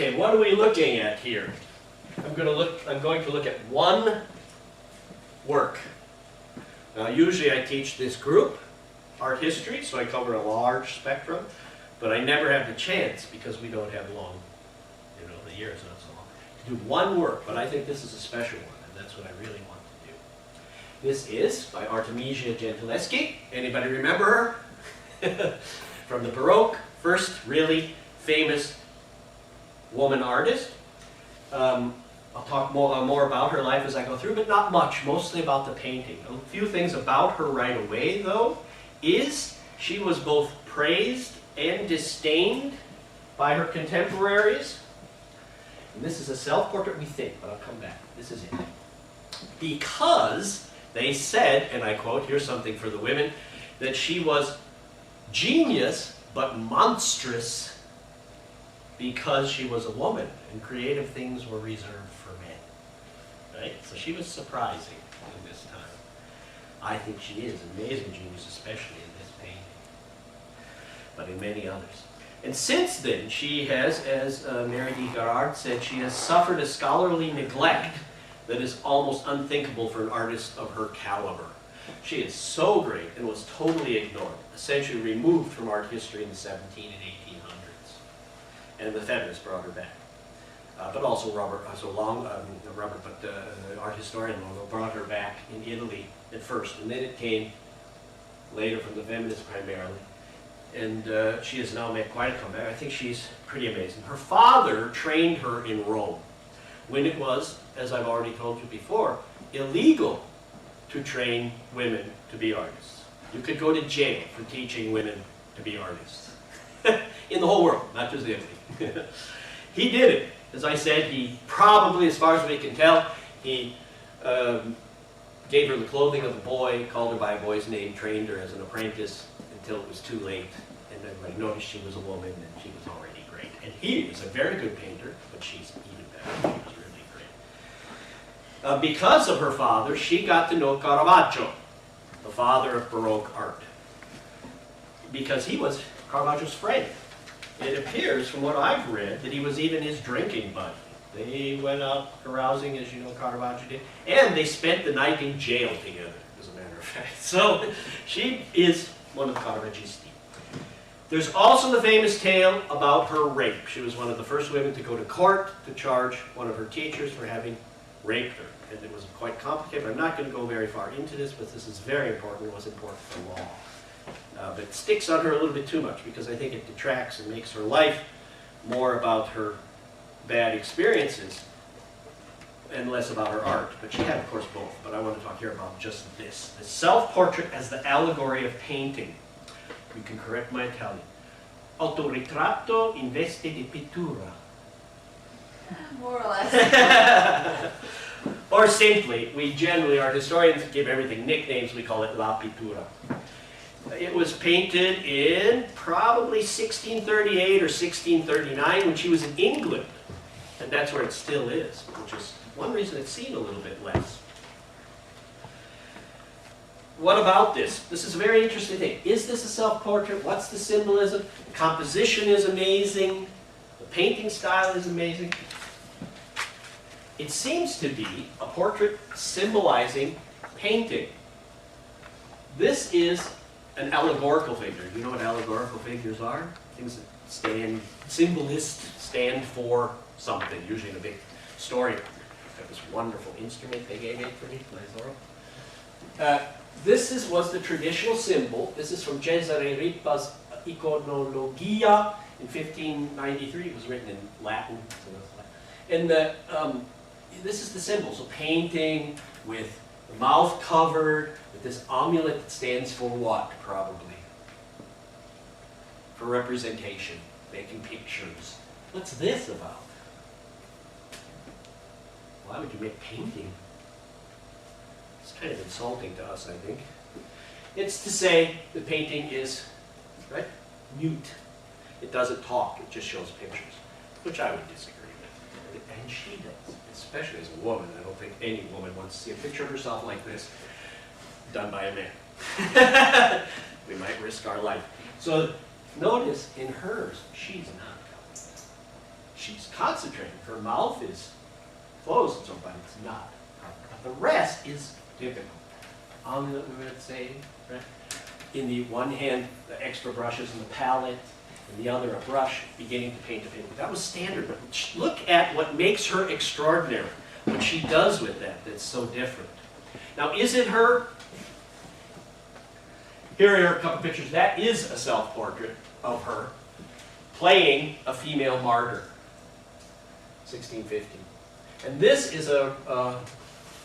Okay, what are we looking at here? I'm going to look at one work. Now, usually I teach this group, art history, so I cover a large spectrum, but I never have the chance because we don't have long, the year is not so long, to do one work, but I think this is a special one, and that's what I really want to do. This is by Artemisia Gentileschi. Anybody remember her? From the Baroque, first really famous woman artist. I'll talk more about her life as I go through, but not much, mostly about the painting. A few things about her right away, though, is she was both praised and disdained by her contemporaries. And this is a self-portrait, we think, but I'll come back. This is it. Because they said, and I quote, here's something for the women, that she was genius but monstrous because she was a woman and creative things were reserved for men. Right? So she was surprising in this time. I think she is an amazing genius, especially in this painting, but in many others. And since then, she has, as Mary D. Garrard said, she has suffered a scholarly neglect that is almost unthinkable for an artist of her caliber. She is so great and was totally ignored, essentially removed from art history in the 17 and 1800s. And the feminists brought her back. But also the art historian Longo brought her back in Italy at first, and then it came later from the feminists primarily. And she has now made quite a comeback. I think she's pretty amazing. Her father trained her in Rome when it was, as I've already told you before, illegal to train women to be artists. You could go to jail for teaching women to be artists. In the whole world, not just Italy. He did it. As I said, he probably, as far as we can tell, he gave her the clothing of a boy, called her by a boy's name, trained her as an apprentice until it was too late. And everybody noticed she was a woman and she was already great. And he was a very good painter, but she's even better. She was really great. Because of her father, she got to know Caravaggio, the father of Baroque art, because he was Caravaggio's friend. It appears, from what I've read, that he was even his drinking buddy. They went out carousing, as you know Caravaggio did, and they spent the night in jail together, as a matter of fact. So she is one of Caravaggio's team. There's also the famous tale about her rape. She was one of the first women to go to court to charge one of her teachers for having raped her. And it was quite complicated. I'm not going to go very far into this, but this is very important. It was important for law. But it sticks on her a little bit too much because I think it detracts and makes her life more about her bad experiences and less about her art. But she had, of course, both. But I want to talk here about just this. The self-portrait as the allegory of painting. You can correct my Italian. Autoritratto in veste di pittura. More or less. Or simply, we generally, our historians give everything nicknames, we call it la pittura. It was painted in probably 1638 or 1639 when she was in England. And that's where it still is, which is one reason it's seen a little bit less. What about this? This is a very interesting thing. Is this a self-portrait? What's the symbolism? The composition is amazing. The painting style is amazing. It seems to be a portrait symbolizing painting. This is an allegorical figure. You know what allegorical figures are? Things that stand, symbolists stand for something, usually in a big story. I've got this wonderful instrument they gave for me, this was the traditional symbol. This is from Cesare Ripa's Iconologia in 1593. It was written in Latin. And this is the symbol. So painting with the mouth covered, with this amulet that stands for what, probably? For representation, making pictures. What's this about? Why would you make painting? It's kind of insulting to us, I think. It's to say the painting is, right, mute. It doesn't talk, it just shows pictures, which I would disagree with. And she does, especially as a woman. I don't think any woman wants to see a picture of herself like this done by a man. We might risk our life. So notice in hers, she's not covered. she's concentrating. Her mouth is closed and so, but it's not. But the rest is typical. Omelet, we would say, right? In the one hand, the extra brushes in the palette, and the other a brush, beginning to paint a painting. That was standard, but look at what makes her extraordinary, what she does with that that's so different. Now, is it her? Here are a couple pictures. That is a self-portrait of her playing a female martyr, 1650. And this is a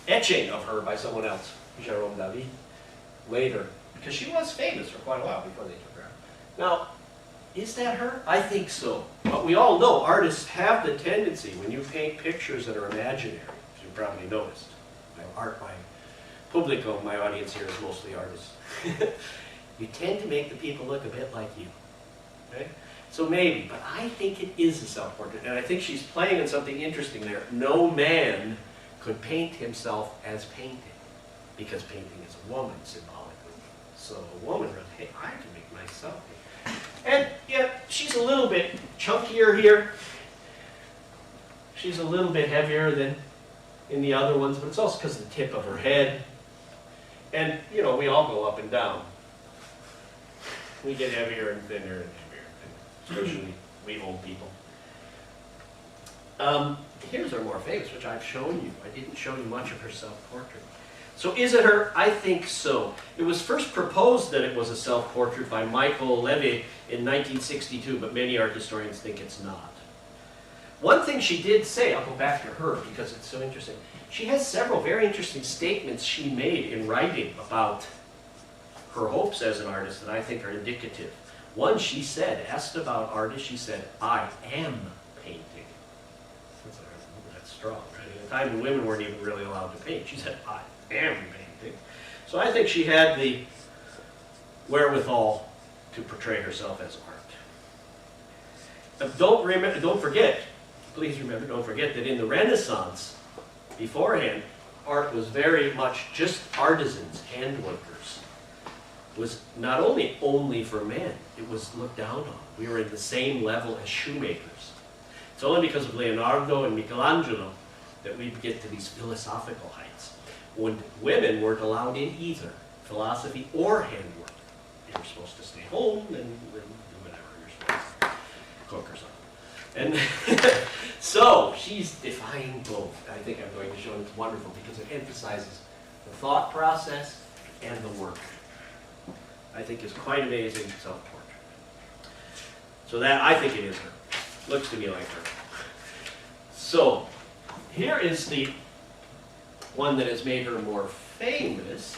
etching of her by someone else, Jérôme David, later, because she was famous for quite a while before they took her out. Now, is that her? I think so. But we all know artists have the tendency, when you paint pictures that are imaginary, as you probably noticed, my publico, my audience here is mostly artists. You tend to make the people look a bit like you. Okay? So maybe, but I think it is a self-portrait, and I think she's playing on something interesting there. No man could paint himself as painting, because painting is a woman, symbolically. So a woman wrote, hey, I can make myself paint. And yet, she's a little bit chunkier here. She's a little bit heavier than in the other ones, but it's also because of the tip of her head. And, you know, we all go up and down. We get heavier and thinner and heavier and thinner, especially we old people. Here's her more famous, which I've shown you. I didn't show you much of her self-portrait. So is it her? I think so. It was first proposed that it was a self-portrait by Michael Levy in 1962, but many art historians think it's not. One thing she did say, I'll go back to her because it's so interesting. She has several very interesting statements she made in writing about her hopes as an artist that I think are indicative. One, she said, asked about artists, she said, I am painting. That's strong, right? At a time when women weren't even really allowed to paint, she said, I am painting. So I think she had the wherewithal to portray herself as art. Don't forget, please remember, don't forget that in the Renaissance, beforehand, art was very much just artisans, hand workers. It was not only for men, it was looked down on. We were at the same level as shoemakers. It's only because of Leonardo and Michelangelo that we get to these philosophical heights. When women weren't allowed in either, philosophy or handwork. They were supposed to stay home and do whatever you're supposed to, cook or something. And so she's defying both. I think I'm going to show it. It's wonderful because it emphasizes the thought process and the work. I think is quite amazing self-portrait. So that, I think it is her. Looks to me like her. So, here is the one that has made her more famous.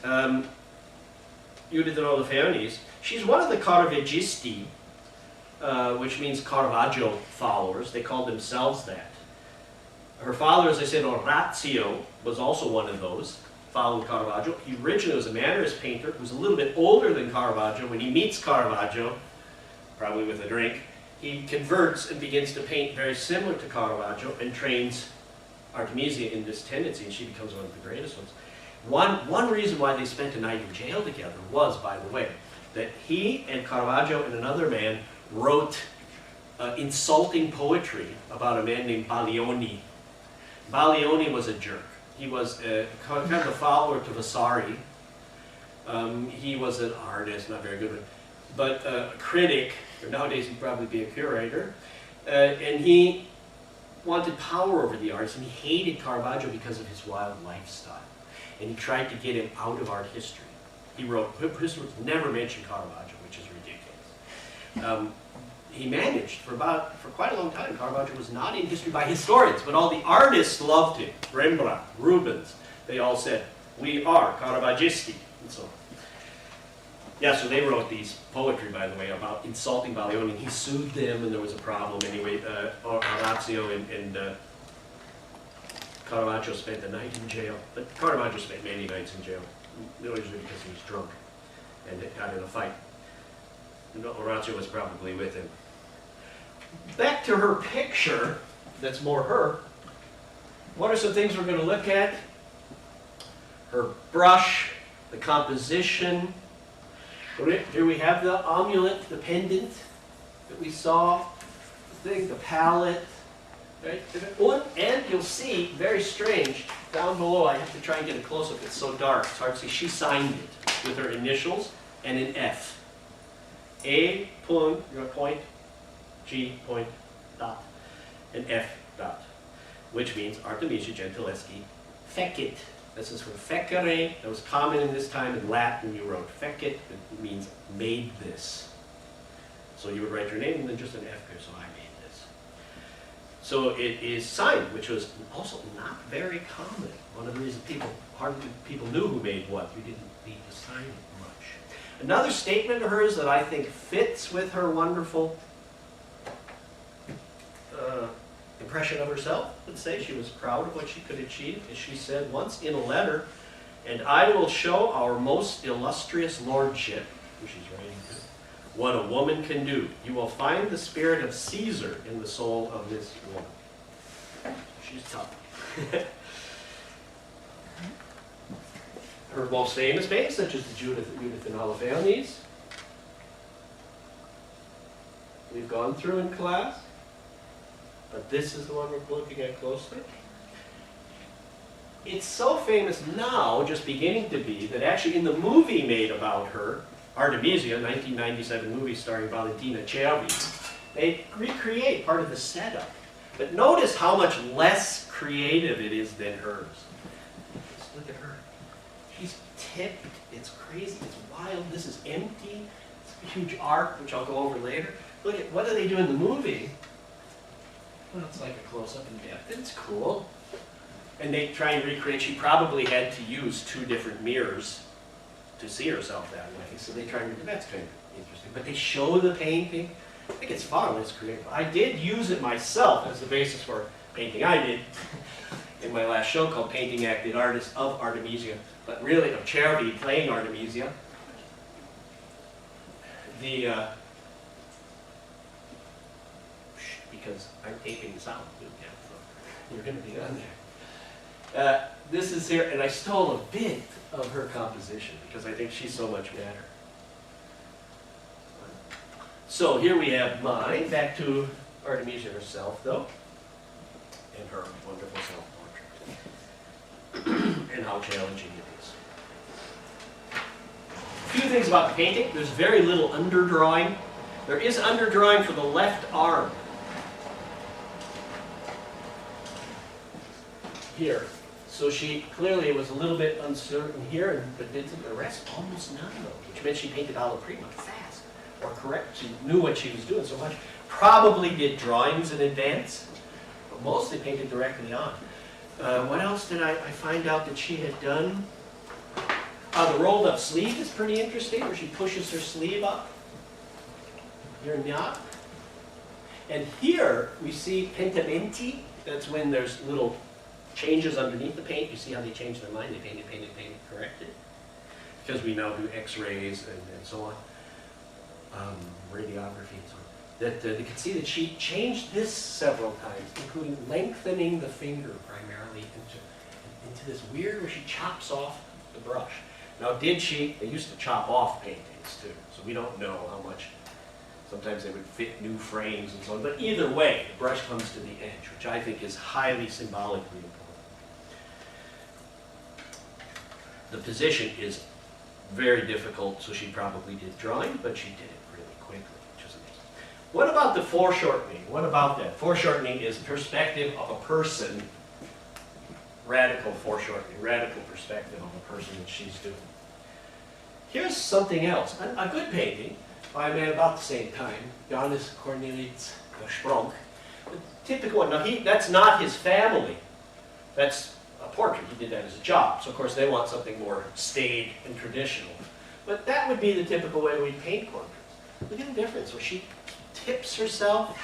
You didn't know the Feonis. She's one of the Caravaggisti, which means Caravaggio followers. They called themselves that. Her father, as I said, Orazio, was also one of those. Followed Caravaggio. He originally was a Mannerist painter who was a little bit older than Caravaggio. When he meets Caravaggio, probably with a drink, he converts and begins to paint very similar to Caravaggio and trains Artemisia in this tendency, and she becomes one of the greatest ones. One reason why they spent a night in jail together was, by the way, that he and Caravaggio and another man wrote insulting poetry about a man named Baglioni. Baglioni was a jerk. He was kind of a follower to Vasari. He was an artist, not very good, but a critic. Nowadays he'd probably be a curator. And he wanted power over the arts, and he hated Caravaggio because of his wild lifestyle. And he tried to get him out of art history. He wrote, history never mentioned Caravaggio, which is ridiculous. He managed for quite a long time. Caravaggio was not in history by historians, but all the artists loved him. Rembrandt, Rubens, they all said, we are Caravaggisti, and so on. Yeah, so they wrote these poetry, by the way, about insulting Baglioni. He sued them, and there was a problem. Anyway, Orazio and Caravaggio spent the night in jail. But Caravaggio spent many nights in jail, usually because he was drunk and got in a fight. And Orazio was probably with him. Back to her picture, that's more her. What are some things we're going to look at? Her brush, the composition. Here we have the amulet, the pendant that we saw. thing, the palette, right? And you'll see, very strange, down below, I have to try and get a close-up, it's so dark, it's hard to see, she signed it with her initials and an F. A point, G point, dot, and F dot, which means Artemisia Gentileschi fecit. This is from fecere, that was common in this time. In Latin you wrote fecit, it means made this. So you would write your name and then just an F here, so I made this. So it is signed, which was also not very common. One of the reasons hardly people knew who made what. You didn't need to sign it much. Another statement of hers that I think fits with her wonderful impression of herself, let's say, she was proud of what she could achieve, as she said once in a letter, "And I will show our most illustrious lordship," who she's writing to, "what a woman can do. You will find the spirit of Caesar in the soul of this woman." She's tough. Her most famous paintings, such as the Judith and Holofernes, we've gone through in class, but this is the one we're looking at closely. It's so famous now, just beginning to be, that actually in the movie made about her, Artemisia, 1997 movie starring Valentina Cervi, they recreate part of the setup. But notice how much less creative it is than hers. Just look at her. She's tipped, it's crazy, it's wild, this is empty, it's a huge arc, which I'll go over later. Look at, what do they do in the movie? Well, it's like a close-up in depth, it's cool. And they try and recreate, she probably had to use 2 different mirrors to see herself that way, so they try and, that's kind of interesting. But they show the painting, I think it's far less creative. I did use it myself as the basis for a painting I did in my last show called Painting Acted Artist of Artemisia, but really of Cervi playing Artemisia. Because I'm taping this out, so you're going to be on there. This is here, and I stole a bit of her composition because I think she's so much better. So here we have mine, back to Artemisia herself, though, and her wonderful self-portrait, and how challenging it is. A few things about the painting. There's very little underdrawing. There is underdrawing for the left arm. Here. So she clearly was a little bit uncertain here, but did the rest almost none though, which meant she painted alla prima, fast, or correct. She knew what she was doing so much. Probably did drawings in advance, but mostly painted directly on. What else did I find out that she had done? The rolled up sleeve is pretty interesting, where she pushes her sleeve up. Here not. And here we see pentimenti. That's when there's little changes underneath the paint. You see how they change their mind. They painted, corrected. Because we now do x-rays and so on. Radiography and so on. That you can see that she changed this several times, including lengthening the finger primarily into this weird where she chops off the brush. Now they used to chop off paintings too, so we don't know how much. Sometimes they would fit new frames and so on, but either way, the brush comes to the edge, which I think is highly symbolically important. The position is very difficult, so she probably did drawing, but she did it really quickly, which is amazing. What about the foreshortening? What about that? Foreshortening is perspective of a person, radical foreshortening, radical perspective of a person that she's doing. Here's something else, a good painting by a man about the same time, Johannes Cornelius Spronk. The typical one, now that's not his family, that's a portrait, he did that as a job, so of course they want something more staid and traditional. But that would be the typical way we paint portraits. Look at the difference, where she tips herself,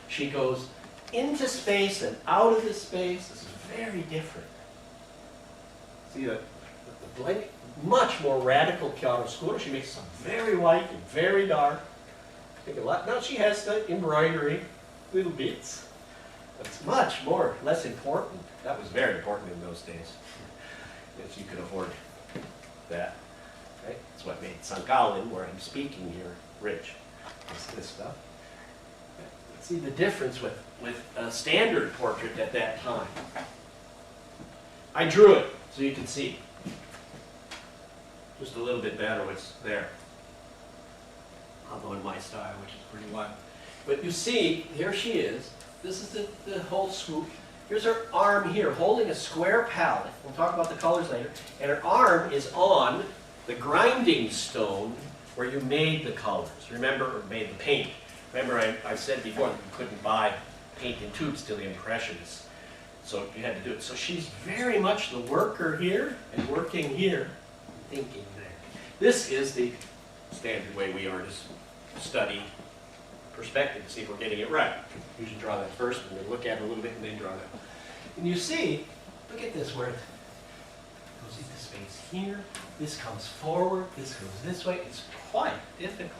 she goes into space and out of the space. This is very different. See the blank, much more radical chiaroscuro. She makes some very white and very dark. Take a lot. Now she has the embroidery, little bits. That's much more, less important. That was very important in those days. If you could afford that. Right? That's what made St. Gallen, where I'm speaking here, rich. This stuff. See the difference with a standard portrait at that time. I drew it so you can see. Just a little bit better what's there. Although in my style, which is pretty wild. But you see, here she is. This is the whole swoop. Here's her arm here, holding a square palette. We'll talk about the colors later. And her arm is on the grinding stone where you made the colors. Remember, or made the paint. Remember, I said before that you couldn't buy paint in tubes till the Impressionists. So you had to do it. So she's very much the worker here and working here, thinking there. This is the standard way we artists study perspective to see if we're getting it right. You should draw that first, and then look at it a little bit, and then draw that. And you see, look at this, where it goes into space here, this comes forward, this goes this way. It's quite difficult.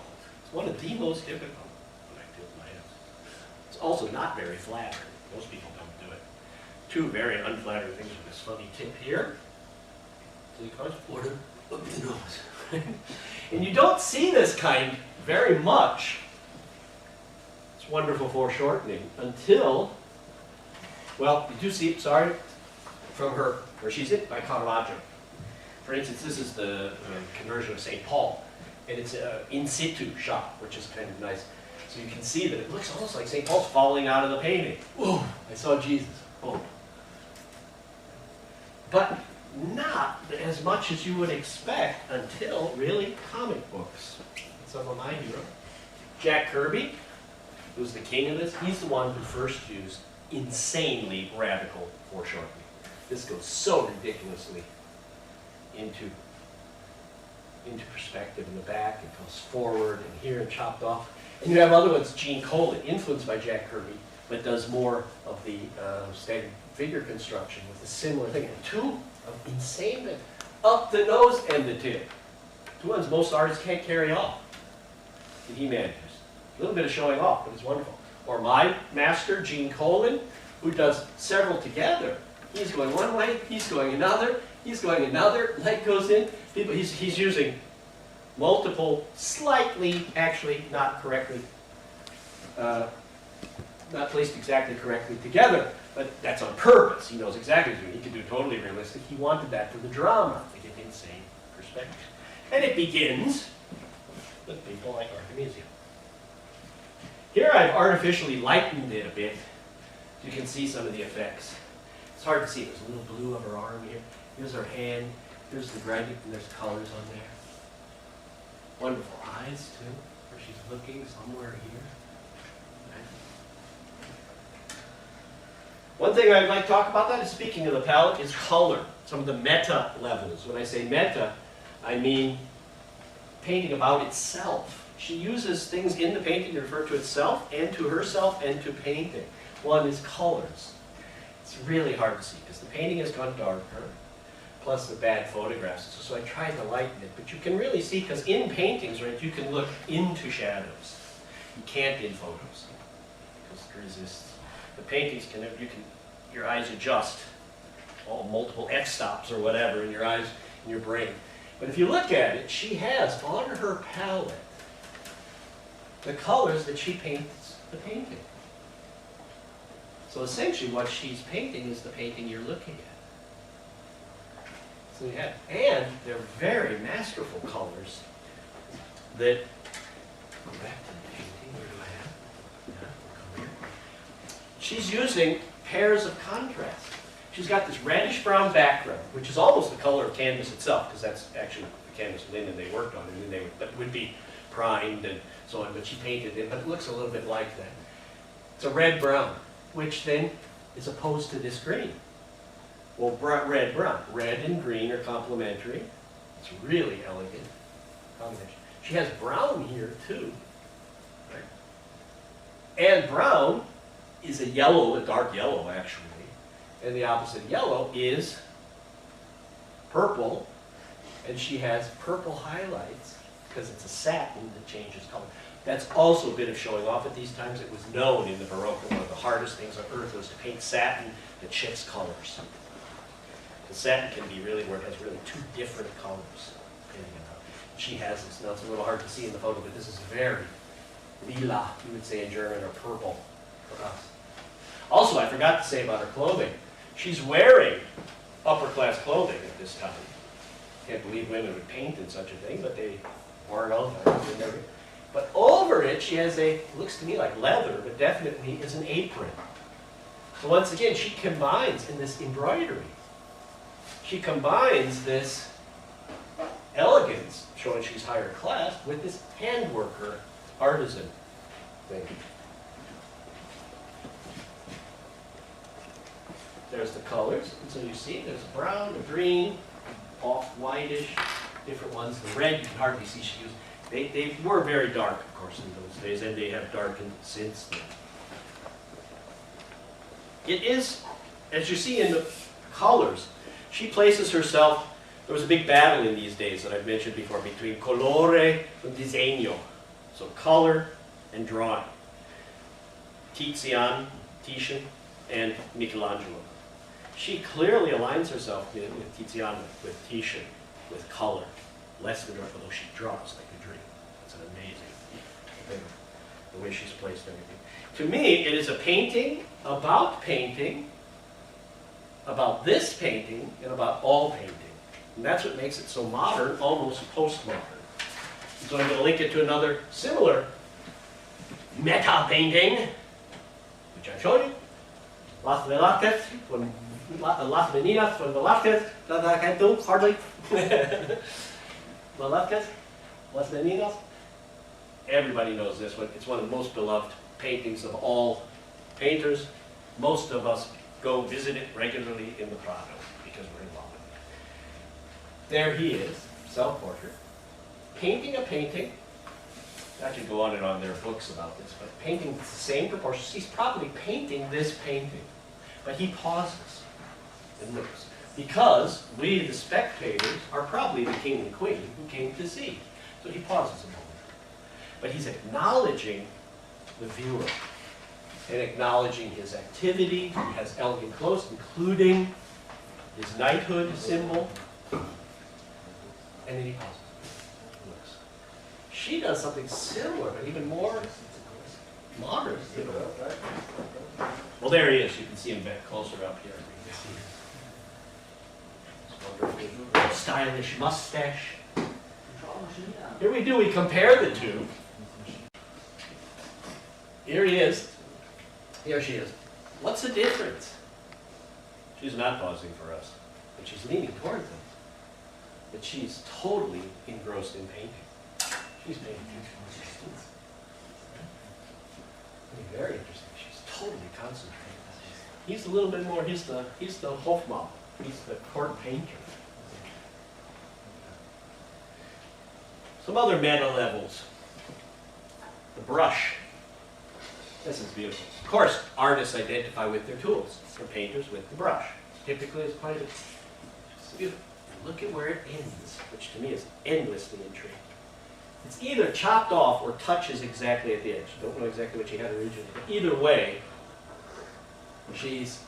It's one of the most difficult. It's also not very flattering. Most people don't do it. Two very unflattering things with this funny tip here. Order of the nose. And you don't see this kind very much. It's wonderful foreshortening until, well, you do see it, sorry, from her, where she's it by Caravaggio. For instance, this is the conversion of St. Paul, and it's an in situ shot, which is kind of nice. So you can see that it looks almost like St. Paul's falling out of the painting. Whoa, I saw Jesus. Oh. But not as much as you would expect until really comic books. Some of my heroes. Jack Kirby, who's the king of this, he's the one who first used insanely radical foreshortening. This goes so ridiculously into perspective in the back. It goes forward and here and chopped off. And you have other ones, Gene Colan, influenced by Jack Kirby, but does more of the standard figure construction with a similar thing. And two of insane, up the nose and the tip. Two ones most artists can't carry off. And he manages. A little bit of showing off, but it's wonderful. Or my master, Gene Colan, who does several together. He's going one way, he's going another, he's going another, leg goes in. He's using multiple, slightly, actually not correctly, not placed exactly correctly together, but that's on purpose. He knows exactly what he's doing. He could do totally realistic. He wanted that for the drama, to get insane perspective. And it begins with people like Artemisia. Here I've artificially lightened it a bit, so you can see some of the effects. It's hard to see. There's a little blue of her arm here. Here's her hand. Here's the grinding, and there's colors on there. Wonderful eyes, too, where she's looking somewhere here. Okay. One thing I'd like to talk about that is, speaking of the palette, is color. Some of the meta levels. When I say meta, I mean painting about itself. She uses things in the painting to refer to itself and to herself and to painting. One is colors. It's really hard to see because the painting has gone darker, plus the bad photographs. So I tried to lighten it, but you can really see, because in paintings, right, you can look into shadows. You can't in photos because it resists. The paintings your eyes adjust, multiple f-stops or whatever in your eyes, in your brain. But if you look at it, she has on her palette the colors that she paints the painting. So essentially what she's painting is the painting you're looking at. So you have, and they're very masterful colors that, go back to the painting, where do I have? Yeah, we'll come here. She's using pairs of contrast. She's got this reddish brown background, which is almost the color of canvas itself, because that's actually the canvas linen they worked on, and then it would be primed and so on, but she painted it, but it looks a little bit like that. It's a red-brown, which then is opposed to this green. Well, red-brown. Red and green are complementary. It's really elegant combination. She has brown here, too. Right? And brown is a yellow, a dark yellow, actually. And the opposite of yellow is purple, and she has purple highlights because it's a satin that changes color. That's also a bit of showing off at these times. It was known in the Baroque that one of the hardest things on earth was to paint satin that shifts colors. The satin can be really where it has really two different colors. She has this. Now it's a little hard to see in the photo, but this is very lila, you would say in German, or purple. for us. Also, I forgot to say about her clothing. She's wearing upper-class clothing at this time. Can't believe women would paint in such a thing, but they wore it all the time. But over it, she has looks to me like leather, but definitely is an apron. So once again, she combines in this embroidery. She combines this elegance, showing she's higher class, with this handworker, artisan thing. There's the colors, and so you see there's a brown, a green, off-whitish, different ones. The red you can hardly see she used. They were very dark, of course, in those days, and they have darkened since then. It is, as you see in the colors, she places herself. There was a big battle in these days that I've mentioned before between colore and disegno, so color and drawing. Titian, and Michelangelo. She clearly aligns herself with Tiziano, with Titian, with color, less than her, although she draws like a dream. It's an amazing thing, the way she's placed everything. To me, it is a painting, about this painting, and about all painting. And that's what makes it so modern, almost postmodern. So I'm going to link it to another similar meta painting, which I showed you. Las Velázquez, from Las Meninas from Velázquez, that I can't do hardly. Velázquez, Las Meninas. Everybody knows this one. It's one of the most beloved paintings of all painters. Most of us go visit it regularly in the Prado because we're in love with it. There he is, self-portrait, painting a painting. I could go on and on, there are books about this, but painting the same proportions. He's probably painting this painting, but he pauses and looks. Because we, the spectators, are probably the king and queen who came to see. So he pauses a moment. But he's acknowledging the viewer and acknowledging his activity. He has elegant clothes, including his knighthood symbol. And then he pauses. Looks. She does something similar, but even more modern. Well, there he is. You can see him back closer up here. Stylish mustache. Here we compare the two. Here he is. Here she is. What's the difference? She's not pausing for us, but she's leaning toward them. But she's totally engrossed in painting. She's paying attention. Very interesting. She's totally concentrated. He's a little bit more, he's the Hofmann. He's the court painter. Some other meta levels. The brush. This is beautiful. Of course, artists identify with their tools. For painters, with the brush. Typically, it's quite it's beautiful. And look at where it ends, which to me is endlessly intriguing. It's either chopped off or touches exactly at the edge. Don't know exactly what she had originally, but either way, she's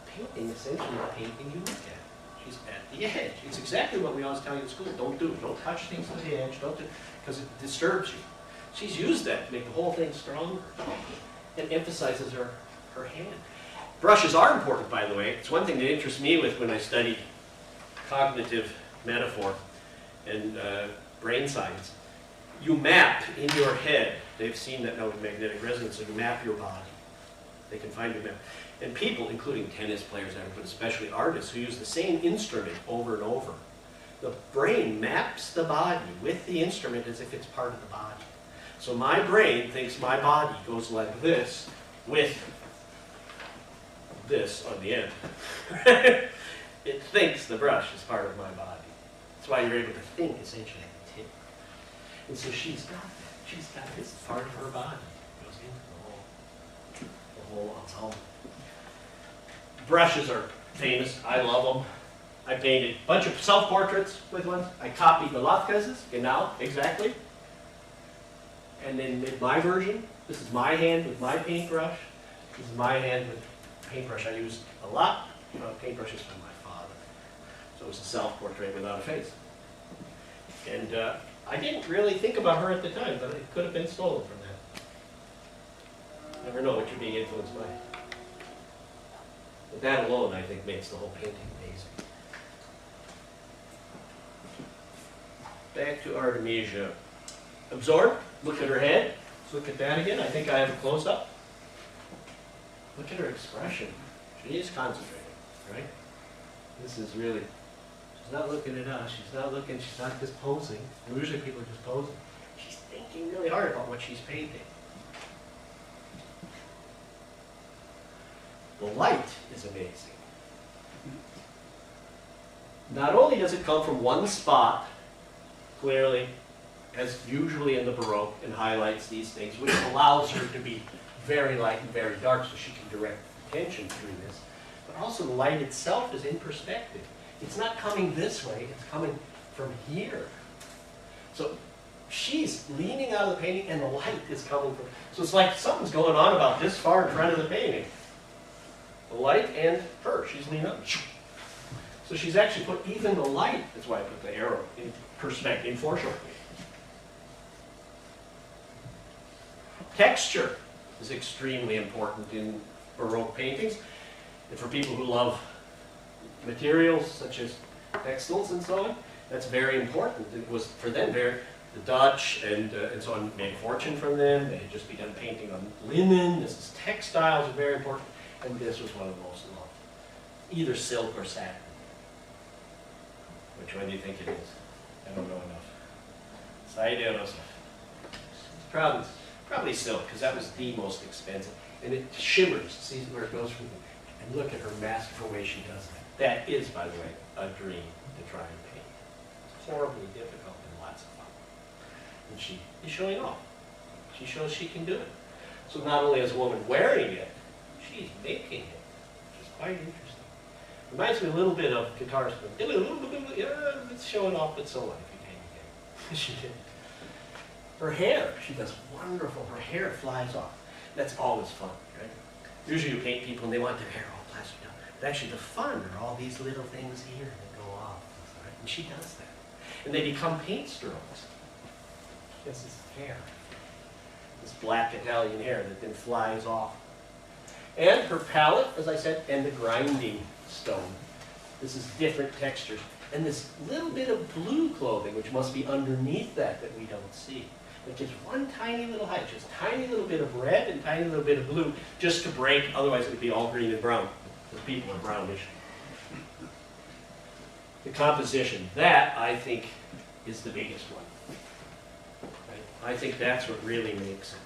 painting essentially the painting you look at. She's at the edge. It's exactly what we always tell you in school. Don't do. Don't touch things to the edge. Don't do, because it disturbs you. She's used that to make the whole thing stronger. It emphasizes her hand. Brushes are important, by the way. It's one thing that interests me when I study cognitive metaphor and brain science. You map in your head. They've seen that now with magnetic resonance, so you map your body. They can find your map. And people, including tennis players, but especially artists, who use the same instrument over and over, the brain maps the body with the instrument as if it's part of the body. So my brain thinks my body goes like this with this on the end. It thinks the brush is part of my body. That's why you're able to think essentially at the tip. And so she's got that. She's got this part of her body. It goes into the whole ensemble. Brushes are famous. I love them. I painted a bunch of self-portraits with ones. I copied Velázquez's, genau, exactly. And then made my version. This is my hand with my paintbrush. This is my hand with paintbrush I used a lot. Paintbrushes from my father. So it was a self-portrait without a face. And I didn't really think about her at the time, but it could have been stolen from that. never know what you're being influenced by. But that alone, I think, makes the whole painting amazing. Back to Artemisia. Absorb, look at her head. Let's look at that again. I think I have a close-up. Look at her expression. She is concentrating, right? This is really, she's not looking at us. She's not looking, she's not just posing. Usually people are just posing. She's thinking really hard about what she's painting. The light is amazing. Not only does it come from one spot, clearly, as usually in the Baroque, and highlights these things, which allows her to be very light and very dark so she can direct attention through this. But also the light itself is in perspective. It's not coming this way, it's coming from here. So she's leaning out of the painting and the light is coming from, so it's like something's going on about this far in front of the painting. The light and her, she's leaning up. So she's actually put even the light, that's why I put the arrow, in perspective, in foreshortening. Texture is extremely important in Baroque paintings. And for people who love materials such as textiles and so on, that's very important. It was for them, the Dutch and so on made a fortune from them. They had just begun painting on linen. This is textiles are very important. And this was one of the most loved. Either silk or satin. Which one do you think it is? I don't know enough. It's probably silk, because that was the most expensive. And it shimmers. See where it goes from the, and look at her masterful way she does that. That is, by the way, a dream to try and paint. It's horribly difficult and lots of fun. And she is showing off. She shows she can do it. So not only is a woman wearing it, she's making it, which is quite interesting. Reminds me a little bit of guitarist. It's showing off, but so what if you can't get it? She did. Her hair, she does wonderful. Her hair flies off. That's always fun, right? Usually you paint people and they want their hair all plastered down. But actually the fun are all these little things here that go off. Right? And she does that. And they become paint strokes. This is hair. This black Italian hair that then flies off. And her palette, as I said, and the grinding stone. This is different textures. And this little bit of blue clothing, which must be underneath that we don't see. It gives one tiny little height, just tiny little bit of red and tiny little bit of blue, just to break, otherwise it would be all green and brown. The people are brownish. The composition, that I think is the biggest one. Right? I think that's what really makes it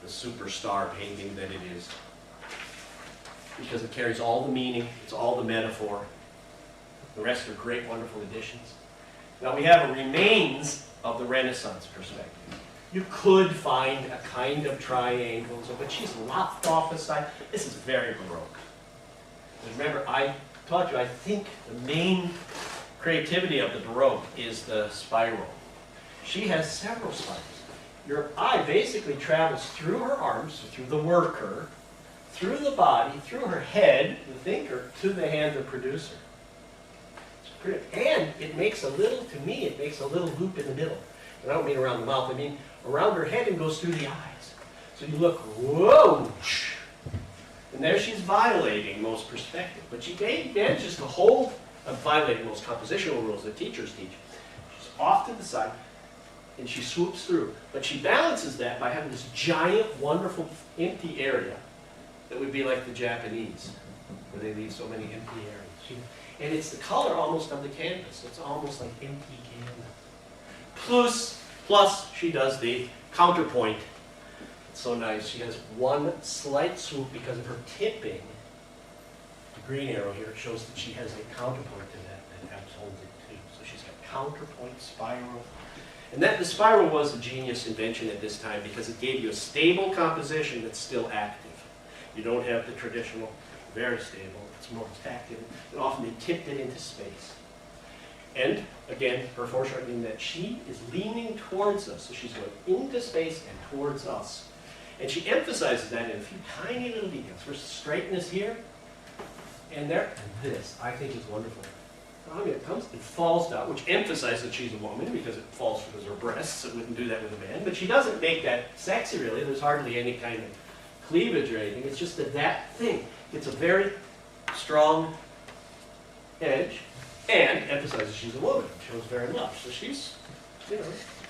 the superstar painting that it is. Because it carries all the meaning, it's all the metaphor. The rest are great, wonderful additions. Now we have a remains of the Renaissance perspective. You could find a kind of triangle, but she's lopped off a side. This is very Baroque. And remember, I taught you, I think the main creativity of the Baroque is the spiral. She has several spirals. Your eye basically travels through her arms, through the worker, through the body, through her head, the thinker, to the hand, the producer. And it makes a little, to me, it makes a little loop in the middle. And I don't mean around the mouth, I mean around her head and goes through the eyes. So you look, whoa! And there she's violating most perspective. But she manages to hold, violating most compositional rules that teachers teach. She's off to the side, and she swoops through. But she balances that by having this giant, wonderful, empty area that would be like the Japanese, where they leave so many empty areas. And it's the color almost of the canvas. It's almost like empty canvas. Plus, she does the counterpoint. It's so nice. She has one slight swoop because of her tipping. The green arrow here shows that she has a counterpoint to that upholds it too. So she's got counterpoint, spiral. And that the spiral was a genius invention at this time because it gave you a stable composition that's still active. You don't have the traditional, very stable. It's more active, and often they tipped it into space. And again, her foreshortening that she is leaning towards us, so she's going into space and towards us. And she emphasizes that in a few tiny little details. First, straightness here, and there, and this, I think is wonderful. I mean, it comes, it falls down, which emphasizes that she's a woman because it falls because of her breasts. It wouldn't do that with a man, but she doesn't make that sexy really. There's hardly any kind of cleavage or anything. It's just that thing. It's a very strong edge and emphasizes she's a woman. Shows very much. So she's, you know,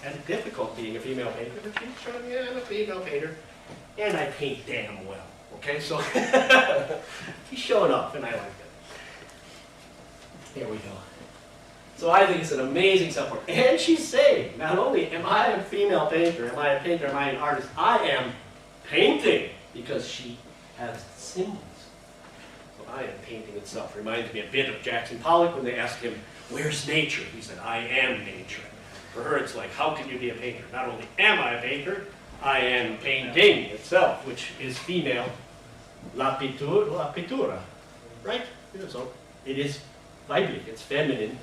had it difficult being a female painter, but she's showing, yeah, I'm a female painter. And I paint damn well. Okay, so he's showing off, and I like that. Here we go. So I think it's an amazing self-portrait. And she's saying, not only am I a female painter, am I a painter, am I an artist, I am painting, because she has symbols. So I am painting itself. Reminds me a bit of Jackson Pollock when they asked him, where's nature? He said, I am nature. For her, it's like, how can you be a painter? Not only am I a painter, I am painting itself, which is female, la pittura, right? So it is weiblich, it's feminine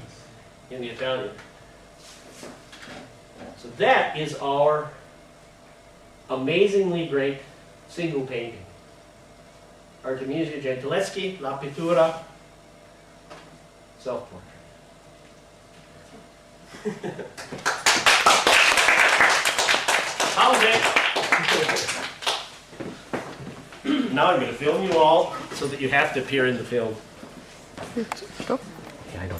in the Italian. So that is our amazingly great single painting. Artemisia Gentileschi, La Pittura, Self-Portrait. How's it? Now I'm going to film you all so that you have to appear in the film. Go. Yeah, I know.